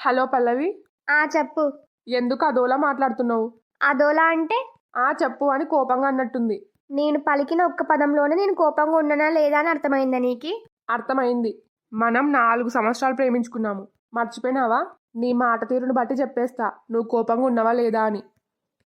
Hello పల్లవి. చెప్పు. ఎందుకు అదోలా మాట్లాడుతున్నావు? అదోలా అంటే? చెప్పు అని కోపంగా అన్నట్టుంది. నేను పలికిన ఒక్క పదంలోనే నేను కోపంగా ఉన్నానా లేదా అని అర్థమైందా నీకి? అర్థమైంది. మనం 4 సంవత్సరాలు ప్రేమించుకున్నాము. మర్చిపోయినావా? నీ మాట తీరును బట్టి చెప్పేస్తా నువ్వు కోపంగా ఉన్నావా లేదా అని.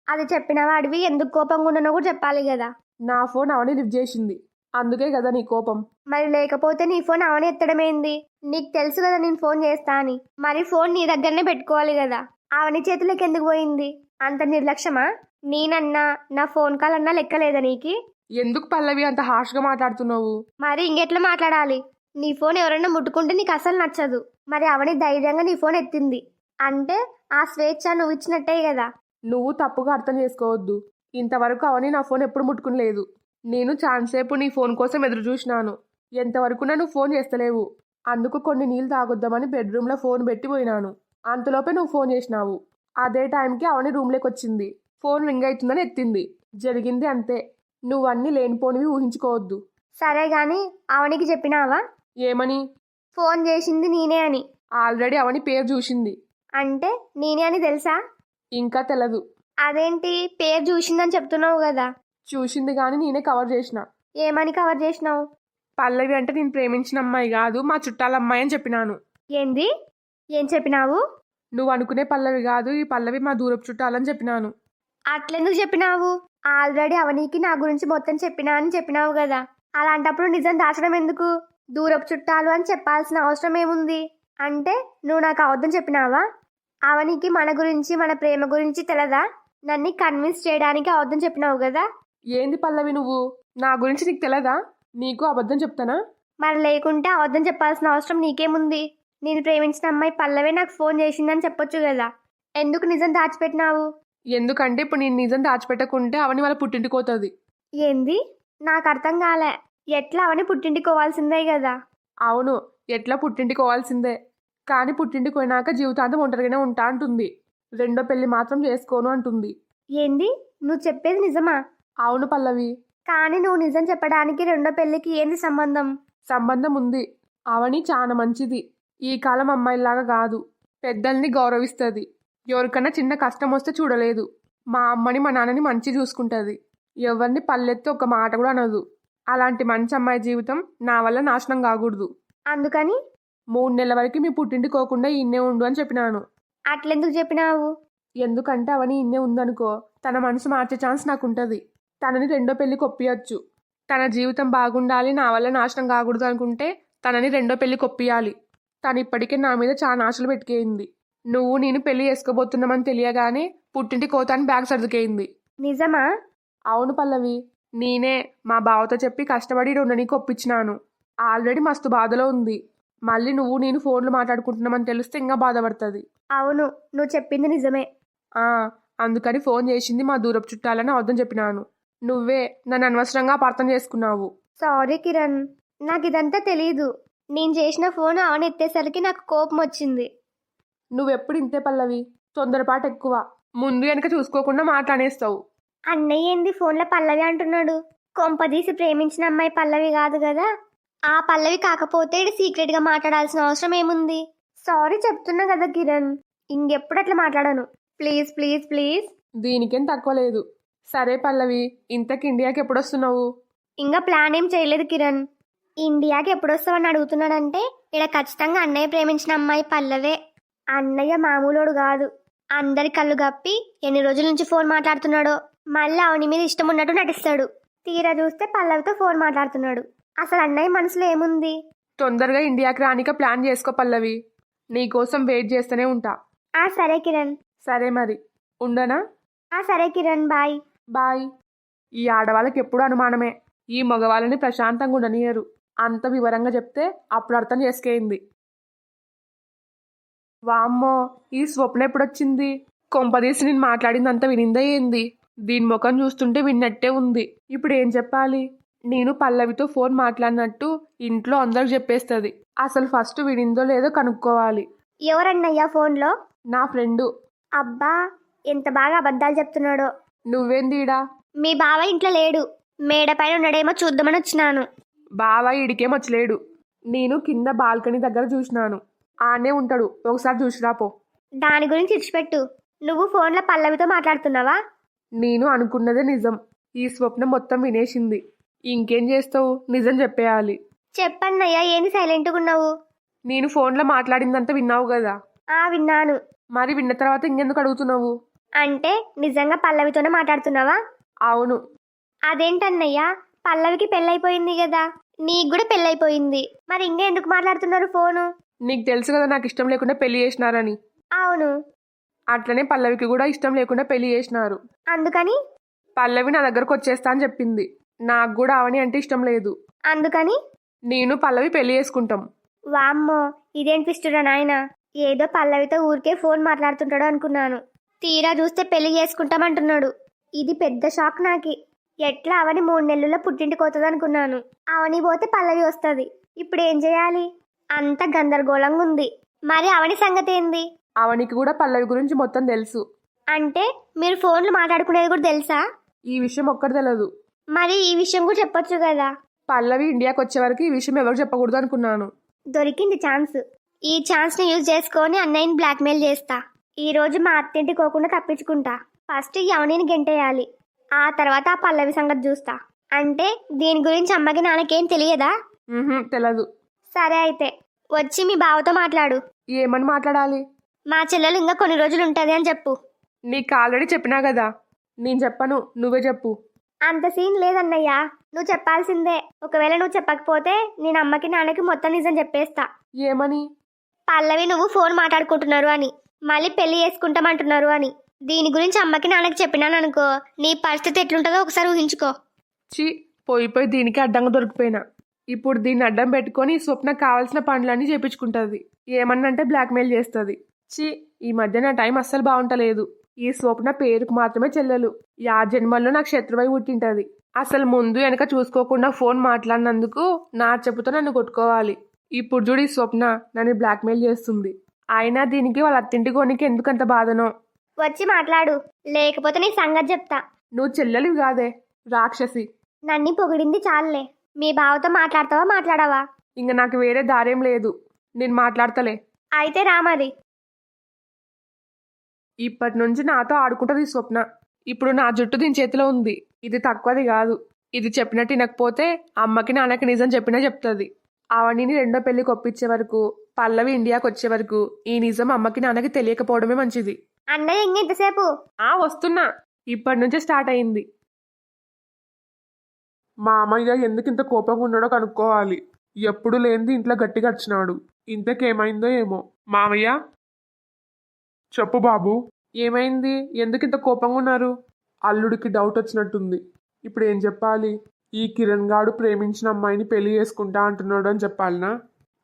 అది చెప్పిన వాడివి ఎందుకు కోపంగా ఉన్నానో కూడా చెప్పాలి కదా. నా ఫోన్ అవని లిఫ్ట్ చేసింది, అందుకే కదా నీ కోపం. మరి లేకపోతే నీ ఫోన్ అవని ఎత్తడమేంది? నీకు తెలుసు కదా నేను ఫోన్ చేస్తా అని. మరి ఫోన్ నీ దగ్గరనే పెట్టుకోవాలి కదా. అవని చేతులకి ఎందుకు పోయింది? అంత నిర్లక్ష్యమా? నేనన్నా నా ఫోన్ కాల్ అన్నా లెక్కలేదా నీకి? ఎందుకు పల్లవి అంత హార్ష్గా మాట్లాడుతున్నావు? మరి ఇంకెట్లా మాట్లాడాలి? నీ ఫోన్ ఎవరైనా ముట్టుకుంటే నీకు అసలు నచ్చదు. మరి అవని ధైర్యంగా నీ ఫోన్ ఎత్తింది అంటే ఆ స్వేచ్ఛ నువ్వు ఇచ్చినట్టే కదా. నువ్వు తప్పుగా అర్థం చేసుకోవద్దు. ఇంతవరకు అవని నా ఫోన్ ఎప్పుడు ముట్టుకునిలేదు. నేను చాలాసేపు నీ ఫోన్ కోసం ఎదురు చూసినాను. ఎంతవరకు నువ్వు ఫోన్ చేస్తలేవు. అందుకు కొన్ని నీళ్ళు తాగొద్దామని బెడ్రూమ్లో ఫోన్ పెట్టి పోయినాను. అంతలోపే నువ్వు ఫోన్ చేసినావు. అదే టైంకి అవని రూమ్లోకి వచ్చింది. ఫోన్ రింగ్ అవుతుందని ఎత్తింది. జరిగింది అంతే. నువ్వన్నీ లేనిపోనివి ఊహించుకోవద్దు. సరే గాని అవనికి చెప్పినావా? ఏమని? ఫోన్ చేసింది నేనే అని. ఆల్రెడీ అవని పేరు చూసింది. అంటే నేనే అని తెలుసా? ఇంకా తెలదు. అదేంటి పేరు చూసిందని చెప్తున్నావు కదా. చూసింది కానీ నేనే కవర్ చేసిన. ఏమని కవర్ చేసినావు? పల్లవి అంటే నేను ప్రేమించిన అమ్మాయి కాదు, మా చుట్టాల అమ్మాయి అని చెప్పినాను. ఏంది? ఏం చెప్పినావు? నువ్వు అనుకునే పల్లవి కాదు, ఈ పల్లవి మా దూరపు చుట్టాలని చెప్పినాను. అట్లెందుకు చెప్పినావు? ఆల్రెడీ అవనికి నా గురించి మొత్తం చెప్పినా అని చెప్పినావు కదా. అలాంటప్పుడు నిజం దాచడం ఎందుకు? దూరపు చుట్టాలు అని చెప్పాల్సిన అవసరం ఏముంది? అంటే నువ్వు నాకు అబద్ధం చెప్పినావా? అవనికి మన గురించి మన ప్రేమ గురించి తెలదా? నన్ను కన్విన్స్ చేయడానికి అబద్ధం చెప్పినావు కదా. ఏంది పల్లవి నువ్వు? నా గురించి నీకు తెలదా? నీకు అబద్ధం చెప్తానా? మరి లేకుంటే అబద్ధం చెప్పాల్సిన అవసరం నీకేముంది? నేను ప్రేమించిన అమ్మాయి పల్లవే నాకు ఫోన్ చేసిందని చెప్పొచ్చు కదా. ఎందుకు నిజం దాచిపెట్టినావు? ఎందుకంటే ఇప్పుడు నేను నిజం దాచిపెట్టకుంటే అవని వాళ్ళ పుట్టింటికి పోతుంది. ఏంది? నాకు అర్థం కాలే. ఎట్లా అవని పుట్టింటికి పోవాల్సిందే కదా. అవును, ఎట్లా పుట్టింటికి పోవాల్సిందే. కానీ పుట్టింటికి పోయినాక జీవితాంతం ఒంటరిగానే ఉంటా అంటుంది. రెండో పెళ్లి మాత్రం చేసుకోను అంటుంది. ఏంది? నువ్వు చెప్పేది నిజమా? అవును పల్లవి. కానీ నువ్వు నిజం చెప్పడానికి రెండో పెళ్లికి ఏంది సంబంధం? సంబంధం ఉంది. అవని చాలా మంచిది. ఈ కాలం అమ్మాయిలాగా కాదు. పెద్దల్ని గౌరవిస్తుంది. ఎవరికన్నా చిన్న కష్టం వస్తే చూడలేదు. మా అమ్మని మా నాన్నని మంచి చూసుకుంటుంది. ఎవరిని పల్లెత్తి ఒక మాట కూడా అనదు. అలాంటి మంచి అమ్మాయి జీవితం నా వల్ల నాశనం కాకూడదు. అందుకని 3 నెలల వరకు మీ పుట్టింటికి పోకుండా ఇన్నే ఉండు అని చెప్పినాను. అట్లెందుకు చెప్పినావు? ఎందుకంటే అవని ఇన్నే ఉందనుకో తన మనసు మార్చే ఛాన్స్ నాకుంటుంది. తనని రెండో పెళ్లికి ఒప్పియచ్చు. తన జీవితం బాగుండాలి, నా వల్ల నాశనం కాకూడదు అనుకుంటే తనని రెండో పెళ్లికి ఒప్పియాలి. తను ఇప్పటికే నా మీద చాలా ఆశలు పెట్టుకేయింది. నువ్వు నేను పెళ్లి చేసుకోబోతున్నామని తెలియగానే పుట్టింటికి పోతాను బ్యాగ్ సర్దుకేయింది. నిజమా? అవును పల్లవి. నేనే మా బావతో చెప్పి కష్టపడి ఉండనీకి ఒప్పించినాను. ఆల్రెడీ మస్తు బాధలో ఉంది. మళ్ళీ నువ్వు నేను ఫోన్లు మాట్లాడుకుంటున్నామని తెలిస్తే ఇంకా బాధపడుతుంది. అవును, నువ్వు చెప్పింది నిజమే. అందుకని ఫోన్ చేసింది మా దూరపు చుట్టాలని అబద్ధం చెప్పినాను. నువ్వే నన్ను అనవసరంగా అపార్థం చేసుకున్నావు. సారీ కిరణ్, నాకు ఇదంతా తెలీదు. నేను చేసిన ఫోన్ అవని ఎత్తేసరికి నాకు కోపం వచ్చింది. నువ్వెప్పుడు ఇంతే పల్లవి, తొందరపాటు ఎక్కువ. ముందు వెనక చూసుకోకుండా మాట్లాడేస్తావు. అన్నయ్య ఏంది ఫోన్లో పల్లవి అంటున్నాడు? కొంపదీసి ప్రేమించిన అమ్మాయి పల్లవి కాదు కదా. ఆ పల్లవి కాకపోతే సీక్రెట్గా మాట్లాడాల్సిన అవసరం ఏముంది? సారీ చెప్తున్నా కదా కిరణ్, ఇంకెప్పుడు అట్లా మాట్లాడాను. Please please please. దీనికేం తక్కువ లేదు. సరే పల్లవి, ఇంతకి ఇండియాకి ఎప్పుడొస్తున్నావు? ఇంకా ప్లాన్ ఏం చేయలేదు కిరణ్. ఇండియాకి ఎప్పుడొస్తావని అడుగుతున్నాడంటే ఇక్కడ ఖచ్చితంగా అన్నయ్య ప్రేమించిన అమ్మాయి పల్లవే. అన్నయ్య మామూలోడు కాదు. అందరి కళ్ళు గప్పి ఎన్ని రోజుల నుంచి ఫోన్ మాట్లాడుతున్నాడో. మళ్ళీ అవని మీద ఇష్టం ఉన్నట్టు నటిస్తాడు. తీరా చూస్తే పల్లవితో ఫోన్ మాట్లాడుతున్నాడు. అసలు అన్నయ్య మనసులో ఏముంది? తొందరగా ఇండియాకి రానిక ప్లాన్ చేసుకో పల్లవి. నీకోసం వెయిట్ చేస్తూనే ఉంటా. సరే కిరణ్. సరే మరి ఉండనా? సరే కిరణ్, బాయ్. బాయ్. ఈ ఆడవాళ్ళకి ఎప్పుడు అనుమానమే. ఈ మగవాళ్ళని ప్రశాంతంగా ఉండనియరు. అంత వివరంగా చెప్తే అప్పుడు అర్థం చేసుకేయింది. వామ్మో, ఈ స్వప్న ఎప్పుడొచ్చింది? కొంపదీసి నేను మాట్లాడిందంతా వినిందా ఏంది? దీని ముఖం చూస్తుంటే విన్నట్టే ఉంది. ఇప్పుడు ఏం చెప్పాలి? నేను పల్లవితో ఫోన్ మాట్లాడినట్టు ఇంట్లో అందరికి చెప్పేస్తుంది. అసలు ఫస్ట్ వినిందో లేదో కనుక్కోవాలి. ఎవరన్నయ్యా ఫోన్లో? నా ఫ్రెండు. అబ్బా, ఎంత బాగా అబద్ధాలు చెప్తున్నాడో. నువ్వేందీడా? మీ బావ ఇంట్లో లేడు, మేడ పైన ఉన్నాడేమో చూద్దామని వచ్చినాను. బావ ఈడికేం వచ్చలేడు. నేను కింద బాల్కనీ దగ్గర చూసినాను. ఆనే ఉంటాడు, ఒకసారి చూసిరాపో. దాని గురించి ఇచ్చిపెట్టు. నువ్వు ఫోన్లో పల్లవితో మాట్లాడుతున్నావా? నేను అనుకున్నదే నిజం. ఈ స్వప్న మొత్తం వినేసింది. ఇంకేం చేస్తావు, నిజం చెప్పేయాలి. చెప్పన్నయ్యా, ఏంది సైలెంట్గా ఉన్నావు? నేను ఫోన్లో మాట్లాడిందంతా విన్నావు కదా. విన్నాను. మరి విన్న తర్వాత ఇంకెందుకు అడుగుతున్నావు? అంటే నిజంగా పల్లవితోనే మాట్లాడుతున్నావా? అవును. అదేంటన్నయ్యా, పల్లవికి పెళ్ళైపోయింది కదా, నీకు కూడా పెళ్ళైపోయింది, మరి ఇంకా ఎందుకు మాట్లాడుతున్నారు ఫోను? నీకు తెలుసు కదా నాకు ఇష్టం లేకుండా పెళ్లి చేసినారని. అవును. అట్లనే పల్లవికి కూడా ఇష్టం లేకుండా పెళ్లి చేసినారు. అందుకని? పల్లవి నా దగ్గరకు వచ్చేస్తా అని చెప్పింది. నాకు కూడా అవని అంటే ఇష్టం లేదు. అందుకని? నేను పల్లవి పెళ్లి చేసుకుంటాం. వామ్మో, ఇదేం ట్విస్టురా నాయనా. ఏదో పల్లవితో ఊరికే ఫోన్ మాట్లాడుతుంటాడు అనుకున్నాను. తీరా చూస్తే పెళ్లి చేసుకుంటామంటున్నాడు. ఇది పెద్ద షాక్ నాకి. ఎట్లా అవని 3 నెలల్లో పుట్టింటికి పోతుంది అనుకున్నాను. అవని పోతే పల్లవి వస్తుంది. ఇప్పుడు ఏం చేయాలి? అంత గందరగోళంగా ఉంది. మరి అవని సంగతి ఏంది? అవనికి కూడా పల్లవి గురించి మొత్తం తెలుసు. అంటే మీరు ఫోన్లు మాట్లాడుకునేది కూడా తెలుసా? ఈ విషయం ఒక్కటి తెలియదు. మరి ఈ విషయం కూడా చెప్పొచ్చు కదా. పల్లవి ఇండియాకి వచ్చే వరకు ఈ విషయం ఎవరు చెప్పకూడదు అనుకున్నాను. దొరికింది ఛాన్స్. ఈ ఛాన్స్ని యూజ్ చేసుకొని అన్నయ్యని బ్లాక్మెయిల్ చేస్తా. ఈ రోజు మా అత్తింటికి పోకుండా తప్పించుకుంటా. ఫస్ట్ యవనిని గెంటేయాలి, ఆ తర్వాత ఆ పల్లవి సంగతి చూస్తా. అంటే దీని గురించి అమ్మకి నాన్నకేం తెలియదా? తెలియదు. సరే అయితే వచ్చి మీ బావతో మాట్లాడు. ఏమని మాట్లాడాలి? మా చెల్లెలు ఇంకా కొన్ని రోజులు ఉంటుంది అని చెప్పు. నీకు ఆల్రెడీ చెప్పినా కదా. నేను చెప్పను, నువ్వే చెప్పు. అంత సీన్ లేదన్నయ్యా, నువ్వు చెప్పాల్సిందే. ఒకవేళ నువ్వు చెప్పకపోతే నేను అమ్మకి నాన్నకి మొత్తం నిజం చెప్పేస్తా. ఏమని? పల్లవి నువ్వు ఫోన్ మాట్లాడుకుంటున్నారు అని, మళ్ళీ పెళ్లి చేసుకుంటామంటున్నారు అని. దీని గురించి అమ్మకి నాన్నకి చెప్పినాను అనుకో, నీ పరిస్థితి ఎట్లుంటుందో ఒకసారి ఊహించుకో. చి, పోయి దీనికి అడ్డంగా దొరికిపోయినా. ఇప్పుడు దీన్ని అడ్డం పెట్టుకొని స్వప్న కావాల్సిన పనులన్నీ చేపించుకుంటుంది. ఏమన్నంటే బ్లాక్మెయిల్ చేస్తుంది. చి, ఈ మధ్య నా టైం అస్సలు బాగుంటలేదు. ఈ స్వప్న పేరుకు మాత్రమే చెల్లెలు. యా జన్మల్లో నాకు శత్రువై పుట్టింటది. అసలు ముందు వెనక చూసుకోకుండా ఫోన్ మాట్లాడినందుకు నా చెప్పుతో నన్ను కొట్టుకోవాలి. ఇప్పుడు చూడు, ఈ స్వప్న నన్ను బ్లాక్మెయిల్ చేస్తుంది. అయినా దీనికి వాళ్ళ అత్తింటి కొనికి ఎందుకంత బాధనో. వచ్చి మాట్లాడు, లేకపోతే నీ సంగతి చెప్తా. నువ్వు చెల్లెలివి కాదే, రాక్షసి. నన్ను పొగిడింది చాలులే. మీ బావతో మాట్లాడతావా, మాట్లాడవా? ఇంక నాకు వేరే దారేం లేదు. నేను మాట్లాడతలే. అయితే రా మరి. ఇప్పటి నుంచి నాతో ఆడుకుంటుంది ఈ స్వప్న. ఇప్పుడు నా జుట్టు దీని చేతిలో ఉంది. ఇది తక్కువది కాదు. ఇది చెప్పినట్టు వినకపోతే అమ్మకి నాన్నకి నిజం చెప్పినా చెప్తుంది. అవనిని 2వ పెళ్లికి ఒప్పించే వరకు, పల్లవి ఇండియాకి వచ్చే వరకు ఈ నిజం అమ్మకి నాన్నకి తెలియకపోవడమే మంచిది. అన్నయ్య ఇంకెంతసేపు? వస్తున్నా. ఇప్పటి నుంచే స్టార్ట్ అయింది. మా అమ్మయ్య ఎందుకింత కోపంగా ఉన్నాడో కనుక్కోవాలి. ఎప్పుడు లేనిది ఇంట్లో గట్టిగా వచ్చినాడు. ఇంతకేమైందో ఏమో. మామయ్య, చెప్పు బాబు. ఏమైంది? ఎందుకింత కోపంగా ఉన్నారు? అల్లుడికి డౌట్ వచ్చినట్టుంది. ఇప్పుడు ఏం చెప్పాలి? ఈ కిరణ్ గాడు ప్రేమించిన అమ్మాయిని పెళ్లి చేసుకుంటా అంటున్నాడు అని చెప్పాలనా?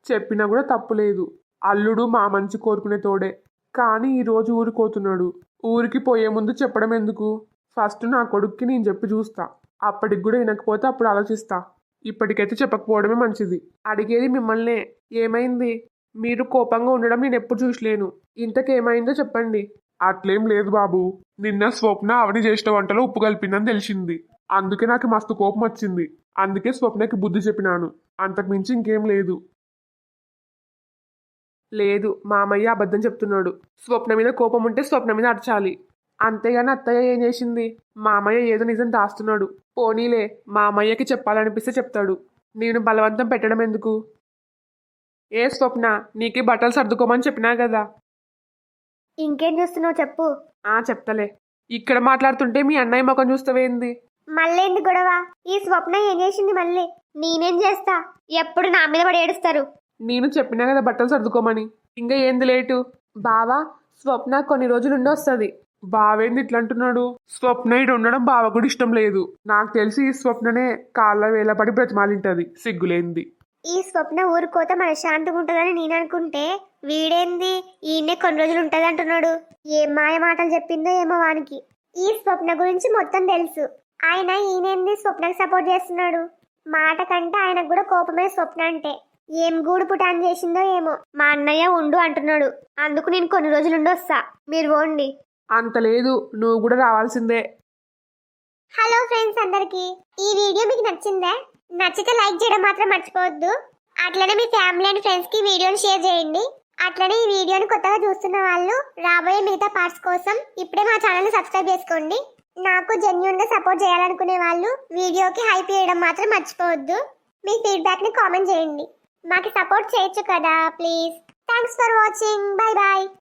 చెప్పినా కూడా తప్పులేదు. అల్లుడు మా మంచి కోరుకునే తోడే. కానీ ఈరోజు ఊరికోతున్నాడు. ఊరికి పోయే ముందు చెప్పడం ఎందుకు? ఫస్ట్ నా కొడుక్కి నేను చెప్పి చూస్తా. అప్పటికి కూడా వినకపోతే అప్పుడు ఆలోచిస్తా. ఇప్పటికైతే చెప్పకపోవడమే మంచిది. అడిగేది మిమ్మల్నే. ఏమైంది? మీరు కోపంగా ఉండడం నేను ఎప్పుడు చూసలేను. ఇంతకేమైందో చెప్పండి. అట్లేం లేదు బాబు. నిన్న స్వప్న అవని చేసిన వంటలో ఉప్పు కలిపిందని తెలిసింది. అందుకే నాకు మస్తు కోపం వచ్చింది. అందుకే స్వప్నకి బుద్ధి చెప్పినాను. అంతకుమించి ఇంకేం లేదు. లేదు, మామయ్య అబద్ధం చెప్తున్నాడు. స్వప్న మీద కోపం ఉంటే స్వప్న మీద అరచాలి. అంతేగాని అత్తయ్య ఏం చేసింది? మామయ్య ఏదో నిజం దాస్తున్నాడు. పోనీలే, మామయ్యకి చెప్పాలనిపిస్తే చెప్తాడు. నేను బలవంతం పెట్టడం ఎందుకు? ఏ స్వప్న, నీకే బట్టలు సర్దుకోమని చెప్పినా కదా. ఇంకేం చూస్తున్నావు చెప్పు. చెప్తలే. ఇక్కడ మాట్లాడుతుంటే మీ అన్నయ్య ముఖం చూస్తావేంది? మళ్ళేంది గొడవ? ఈ స్వప్న ఏం చేసింది మళ్ళీ? నేనేం చేస్తా? ఎప్పుడు నా మీద పడి ఏడుస్తారు. నేను చెప్పినా కదా బట్టలు సర్దుకోమని. ఇంకా ఏంది లేటు? బావా, స్వప్న కొన్ని రోజులు ఉండి వస్తుంది. బావేంది ఇట్లా అంటున్నాడు? స్వప్న ఇటు ఉండడం బావ కూడా ఇష్టం లేదు. నాకు తెలిసి ఈ స్వప్ననే కాళ్ళ వేలపడి బ్రతిమాలింటది సిగ్గులేంది. ఈ స్వప్న ఊరుకోతే మనశ్శాంతిగా ఉంటుందని నేను అనుకుంటే వీడేంది ఈయనే కొన్ని రోజులు ఉంటుంది అంటున్నాడు. ఏం మాయ మాటలు చెప్పిందో ఏమో వానికి. ఈ స్వప్న గురించి మొత్తం తెలుసు. ఆయన ఈయనేంది స్వప్నకి సపోర్ట్ చేస్తున్నాడు. మాట కంటే ఆయనకు కూడా కోపమే స్వప్న అంటే. ఏం గూడు పుటాన్ చేసిందో ఏమో. మా అన్నయ్య ఉండు అంటున్నాడు. అందుకు నేను కొన్ని రోజులు ఉండి వస్తా, మీరు పోండి. అంత లేదు, నువ్వు కూడా రావాల్సిందే. హలో ఫ్రెండ్స్ అందరికి, ఈ వీడియో మీకు నచ్చిందా? నచ్చితే లైక్ చేయడం మాత్రం మర్చిపోవద్దు. అట్లనే మీ ఫ్యామిలీ అండ్ ఫ్రెండ్స్ కి వీడియోని షేర్ చేయండి. అట్లనే ఈ వీడియోని కొత్తగా చూస్తున్న వాళ్ళు రాబోయే మిగతా పార్ట్స్ కోసం ఇప్పుడే మా ఛానల్ని సబ్స్క్రైబ్ చేసుకోండి. నాకు జెన్యూన్గా సపోర్ట్ చేయాలనుకునే వాళ్ళు వీడియోకి హైప్ చేయడం మాత్రం మర్చిపోవద్దు. మీ ఫీడ్బ్యాక్ని కామెంట్ చేయండి. మాకు సపోర్ట్ చేయొచ్చు కదా please. Thanks for watching. Bye bye.